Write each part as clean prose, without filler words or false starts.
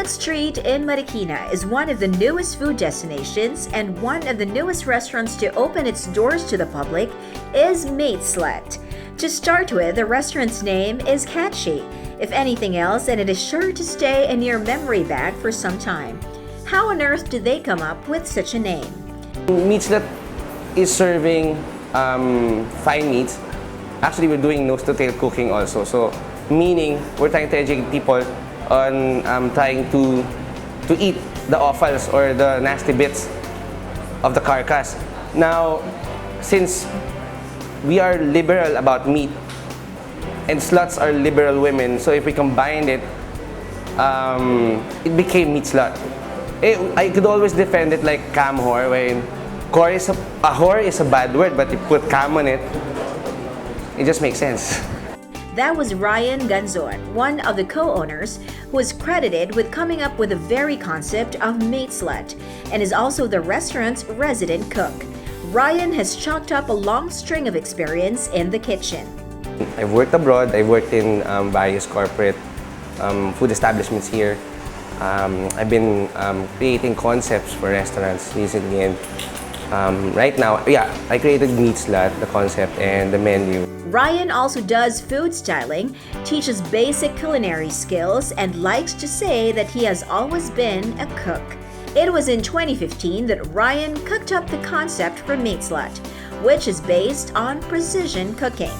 Lilac Street in Marikina is one of the newest food destinations, and one of the newest restaurants to open its doors to the public is Meat Slut. To start with, the restaurant's name is catchy. If anything else, and it is sure to stay in your memory bank for some time. How on earth did they come up with such a name? Meat Slut is serving fine meats. Actually, we're doing nose-to-tail cooking also. So, meaning we're trying to educate people on trying to eat the offals or the nasty bits of the carcass. Now, since we are liberal about meat, and sluts are liberal women, so if we combined it, it became Meat Slut. I could always defend it like cam whore, when whore is a bad word, but you put cam on it, it just makes sense. That was Ryan Ganzon, one of the co-owners, who is credited with coming up with the very concept of Meat Slut, and is also the restaurant's resident cook. Ryan has chalked up a long string of experience in the kitchen. I've worked abroad. I've worked in various corporate food establishments here. I've been creating concepts for restaurants recently, and right now, I created Meat Slut, the concept and the menu. Ryan also does food styling, teaches basic culinary skills, and likes to say that he has always been a cook. It was in 2015 that Ryan cooked up the concept for Meat Slut, which is based on precision cooking.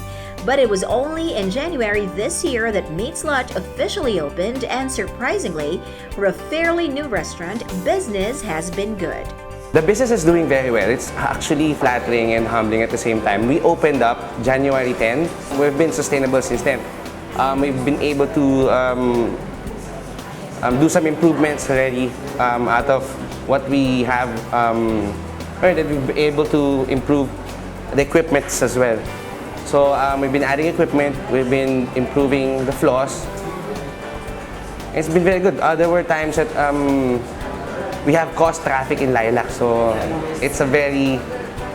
But it was only in January this year that Meat Slut officially opened, and surprisingly, for a fairly new restaurant, business has been good. The business is doing very well. It's actually flattering and humbling at the same time. We opened up January 10. We've been sustainable since then. We've been able to do some improvements already out of what we have heard, that we've been able to improve the equipment as well. So we've been adding equipment, we've been improving the floors. It's been very good. There were times that we have caused traffic in Lilac, so it's a very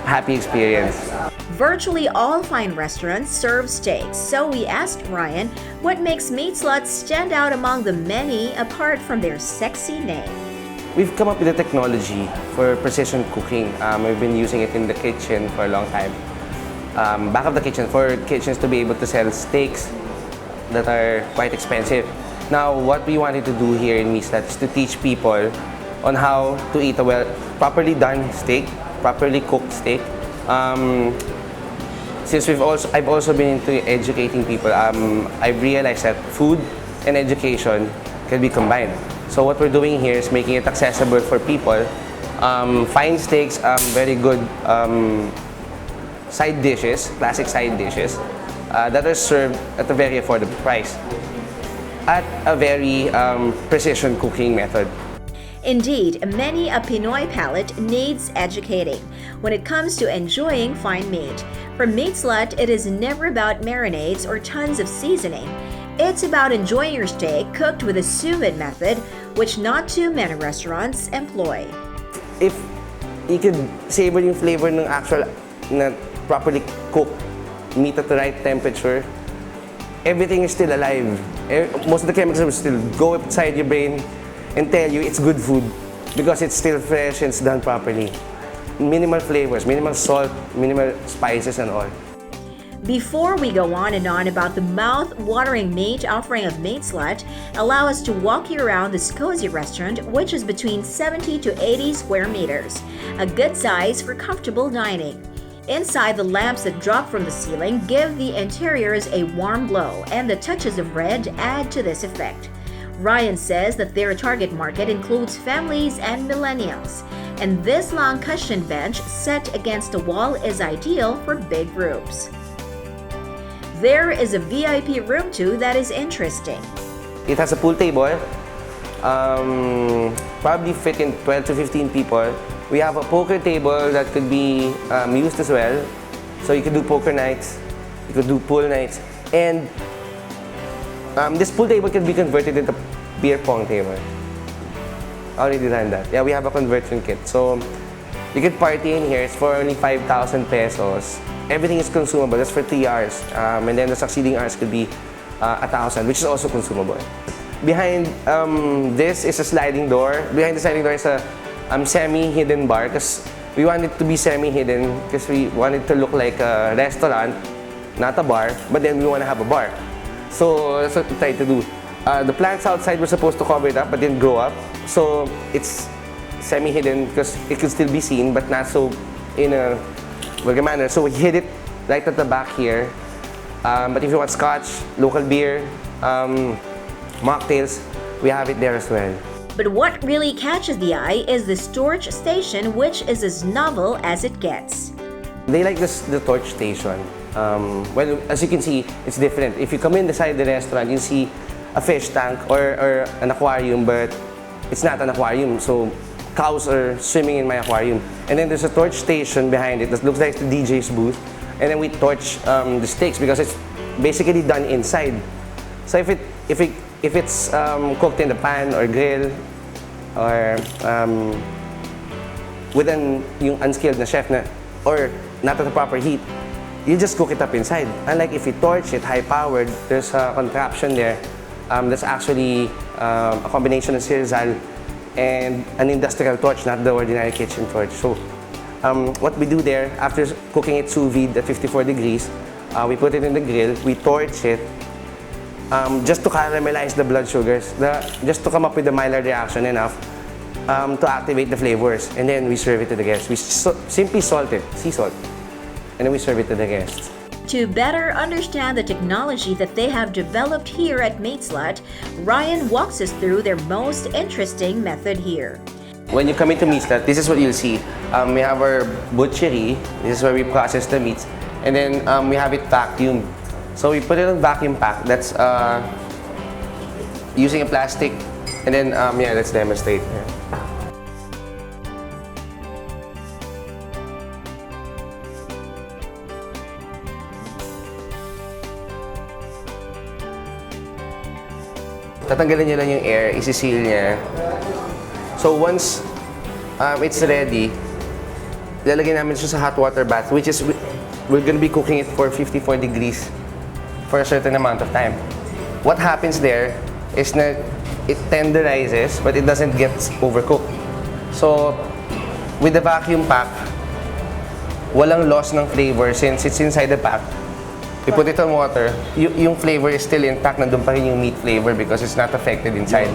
happy experience. Virtually all fine restaurants serve steaks, so we asked Ryan what makes Meat Slut stand out among the many apart from their sexy name. We've come up with a technology for precision cooking. We've been using it in the kitchen for a long time. Back of the kitchen, for kitchens to be able to sell steaks that are quite expensive. Now, what we wanted to do here in Meat Slut is to teach people on how to eat a properly done steak, properly cooked steak. Since I've also been into educating people, I've realized that food and education can be combined. So what we're doing here is making it accessible for people. Fine steaks, very good side dishes, classic side dishes, that are served at a very affordable price, at a very precision cooking method. Indeed, many a Pinoy palate needs educating when it comes to enjoying fine meat. For Meat Slut, it is never about marinades or tons of seasoning. It's about enjoying your steak cooked with a sous vide method, which not too many restaurants employ. If you could savor yung flavor ng actual na properly cooked meat at the right temperature, everything is still alive. Most of the chemicals will still go inside your brain and tell you it's good food because it's still fresh and it's done properly. Minimal flavors, minimal salt, minimal spices and all. Before we go on and on about the mouth-watering meat offering of Meat Slut, allow us to walk you around this cozy restaurant, which is between 70 to 80 square meters, a good size for comfortable dining. Inside, the lamps that drop from the ceiling give the interiors a warm glow, and the touches of red add to this effect. Ryan says that their target market includes families and millennials, and this long cushion bench set against a wall is ideal for big groups. There is a VIP room too that is interesting. It has a pool table, probably fit in 12 to 15 people. We have a poker table that could be used as well. So you could do poker nights, you could do pool nights, and this pool table can be converted into beer pong table. Already done that. Yeah, we have a conversion kit. So you could party in here. It's for only 5,000 pesos. Everything is consumable. That's for 3 hours. And then the succeeding hours could be 1,000, which is also consumable. behind this is a sliding door. Behind the sliding door is a semi-hidden bar because we want it to be semi-hidden because we want it to look like a restaurant, not a bar, but then we want to have a bar. So that's what we try to do. The plants outside were supposed to cover it up but didn't grow up. So it's semi-hidden because it could still be seen but not so in a vulgar manner. So we hid it right at the back here. But if you want scotch, local beer, mocktails, we have it there as well. But what really catches the eye is the storage station, which is as novel as it gets. They like the torch station. Well, as you can see, it's different. If you come in inside the restaurant, you see a fish tank or an aquarium, but it's not an aquarium. So cows are swimming in my aquarium. And then there's a torch station behind it that looks like the DJ's booth. And then we torch the steaks because it's basically done inside. So if it's cooked in the pan or grill or with yung unskilled na chef na, or not at the proper heat, you just cook it up inside. Unlike if you torch it high-powered, there's a contraption there that's actually a combination of sirzal and an industrial torch, not the ordinary kitchen torch. So what we do there, after cooking it sous vide at 54 degrees, we put it in the grill, we torch it just to caramelize the blood sugars, just to come up with the Maillard reaction enough to activate the flavors. And then we serve it to the guests. We simply salt it, sea salt, and then we serve it to the guests. To better understand the technology that they have developed here at Meat Slut, Ryan walks us through their most interesting method here. When you come into Meat Slut, this is what you'll see. We have our butchery. This is where we process the meats. And then we have it vacuumed. So we put it on vacuum pack. That's using a plastic. And then, yeah, let's demonstrate. Tatanggalin niyo lang yung air, isi-seal niya. So once it's ready, lalagyan namin siya sa hot water bath, which is we're gonna be cooking it for 54 degrees for a certain amount of time. What happens there is that it tenderizes, but it doesn't get overcooked. So with the vacuum pack, walang loss ng flavor since it's inside the pack. We put it on water, yung flavor is still intact, nandun pa rin yung meat flavor because it's not affected inside.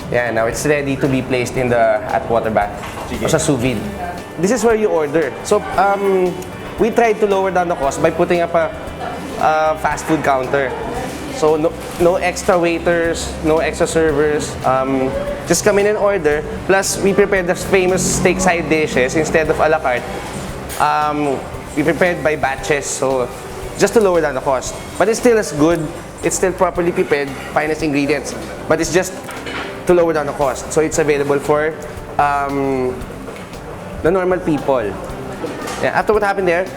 Yeah, now it's ready to be placed in the hot water bath or sa sous vide. This is where you order. So we tried to lower down the cost by putting up a fast food counter. So no extra waiters, no extra servers. Just come in and order. Plus, we prepared the famous steak side dishes instead of a la carte. We prepared by batches, so just to lower down the cost. But it's still as good. It's still properly prepared, finest ingredients. But it's just to lower down the cost. So it's available for the normal people. Yeah, after what happened there,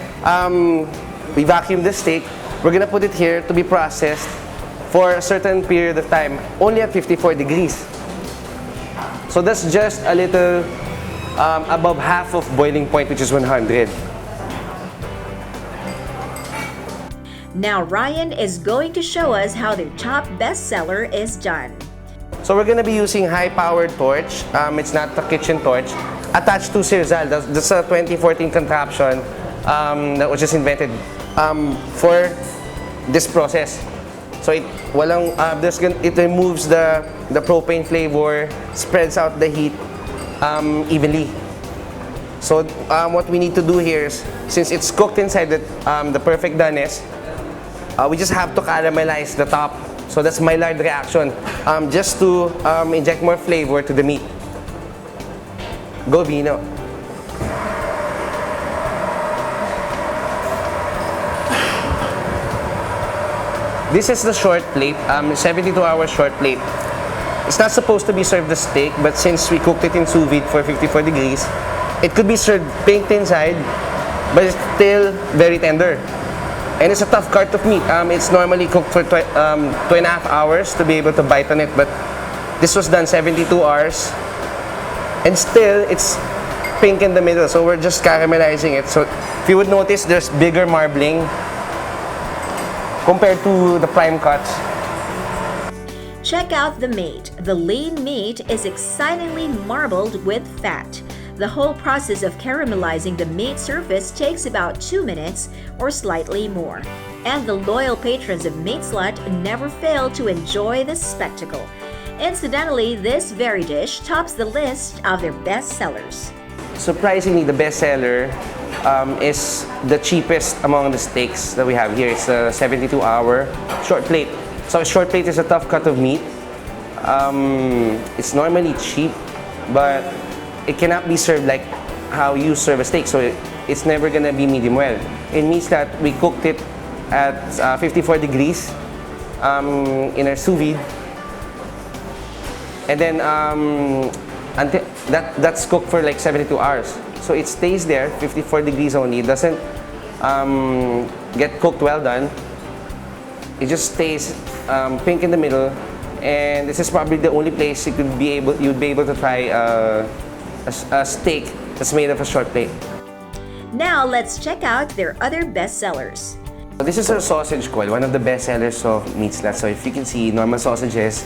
we vacuumed the steak. We're gonna put it here to be processed for a certain period of time, only at 54 degrees. So that's just a little above half of boiling point, which is 100. Now Ryan is going to show us how their top bestseller is done. So we're gonna be using high-powered torch. It's not a kitchen torch. Attached to sirzal. That's a 2014 contraption that was just invented for this process. So it removes the propane flavor, spreads out the heat evenly. So what we need to do here is, since it's cooked inside the perfect doneness, we just have to caramelize the top. So that's Maillard reaction, just to inject more flavor to the meat. Go Vino. This is the short plate, 72-hour short plate. It's not supposed to be served as steak, but since we cooked it in sous vide for 54 degrees, it could be served pinked inside, but it's still very tender. And it's a tough cut of meat. It's normally cooked for 2.5 hours to be able to bite on it, but this was done 72 hours. And still, it's pink in the middle, so we're just caramelizing it. So if you would notice, there's bigger marbling. compared to the prime cuts. Check out the meat. The lean meat is excitingly marbled with fat. The whole process of caramelizing the meat surface takes about 2 minutes or slightly more. And the loyal patrons of Meat Slut never fail to enjoy the spectacle. Incidentally, this very dish tops the list of their best sellers. Surprisingly, the best seller is the cheapest among the steaks that we have here. It's a 72-hour short plate. So a short plate is a tough cut of meat. It's normally cheap, but it cannot be served like how you serve a steak. So it's never gonna be medium well. In Meat Slut, we cooked it at 54 degrees in our sous vide. And then until that's cooked for like 72 hours. So it stays there, 54 degrees only. It doesn't get cooked well done. It just stays pink in the middle. And this is probably the only place you'd be able to try a steak that's made of a short plate. Now let's check out their other best sellers. This is our sausage coil, one of the best sellers of Meat Slut. So if you can see, normal sausages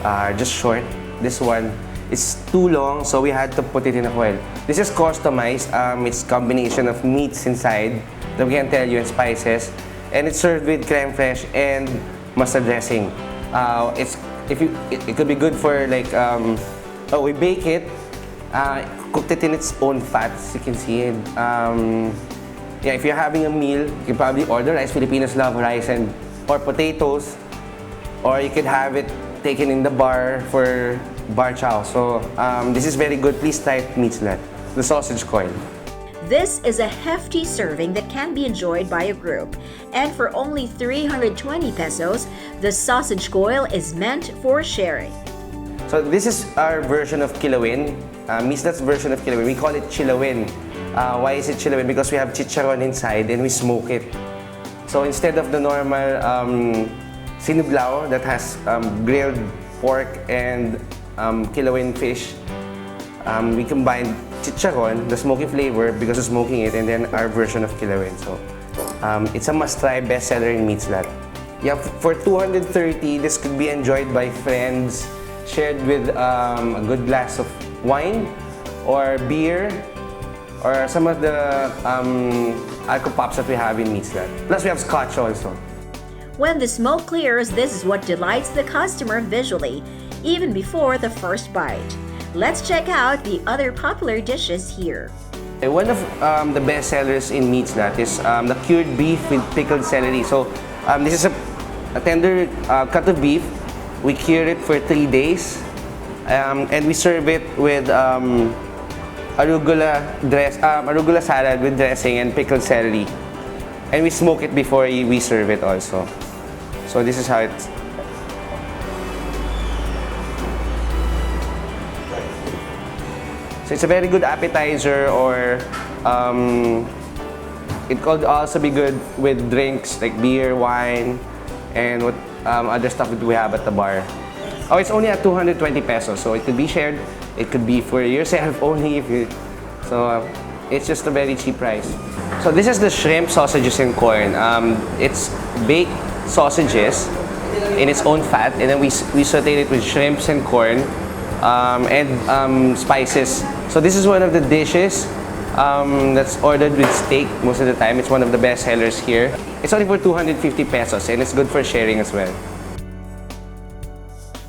are just short. This one is too long, so we had to put it in a coil. This is customized. It's a combination of meats inside that we can tell you and spices, and it's served with crème fraîche and mustard dressing. It could be good for like we bake it, cooked it in its own fat, as you can see. Yeah, if you're having a meal, you can probably order rice. Filipinos love rice or potatoes, or you could have it taken in the bar for bar chow. So this is very good. Please try Meat Slut, the sausage coil. This is a hefty serving that can be enjoyed by a group. And for only 320 pesos, the sausage coil is meant for sharing. So this is our version of kilawin, Meat Slut's version of kilawin. We call it chilawin. Why is it chilawin? Because we have chicharon inside and we smoke it. So instead of the normal siniblao that has grilled pork and kilawin fish, we combine chicharon, the smoky flavor because of smoking it, and then our version of kilawin. So it's a must-try bestseller in Meat Slut. Yeah, for 230, this could be enjoyed by friends, shared with a good glass of wine or beer, or some of the alcohol pops that we have in Meat Slut. Plus we have scotch also. When the smoke clears, this is what delights the customer visually, even before the first bite. Let's check out the other popular dishes here. One of the best sellers in Meat Slut is the cured beef with pickled celery. So this is a tender cut of beef. We cure it for 3 days, and we serve it with arugula salad with dressing and pickled celery. And we smoke it before we serve it also. So this is how it's. So it's a very good appetizer, or it could also be good with drinks like beer, wine, and what other stuff that we have at the bar. Oh, it's only at 220 pesos, so it could be shared. It could be for yourself only if you. So it's just a very cheap price. So this is the shrimp sausages and corn. It's baked sausages in its own fat, and then we saute it with shrimps and corn and spices. So this is one of the dishes that's ordered with steak most of the time. It's one of the best sellers here. It's only for 250 pesos, and it's good for sharing as well.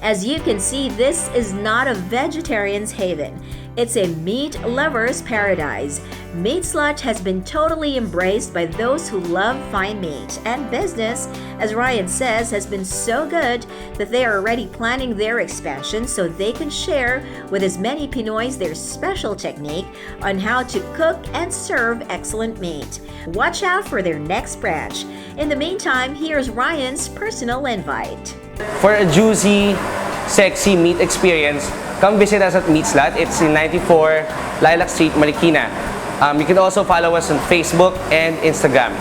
As you can see, this is not a vegetarian's haven. It's a meat lover's paradise. Meat Slut has been totally embraced by those who love fine meat, and business, as Ryan says, has been so good that they are already planning their expansion so they can share with as many Pinoys their special technique on how to cook and serve excellent meat. Watch out for their next branch. In the meantime, here's Ryan's personal invite. For a juicy, sexy meat experience, come visit us at Meat Slut. It's in 94 Lilac Street, Marikina. You can also follow us on Facebook and Instagram.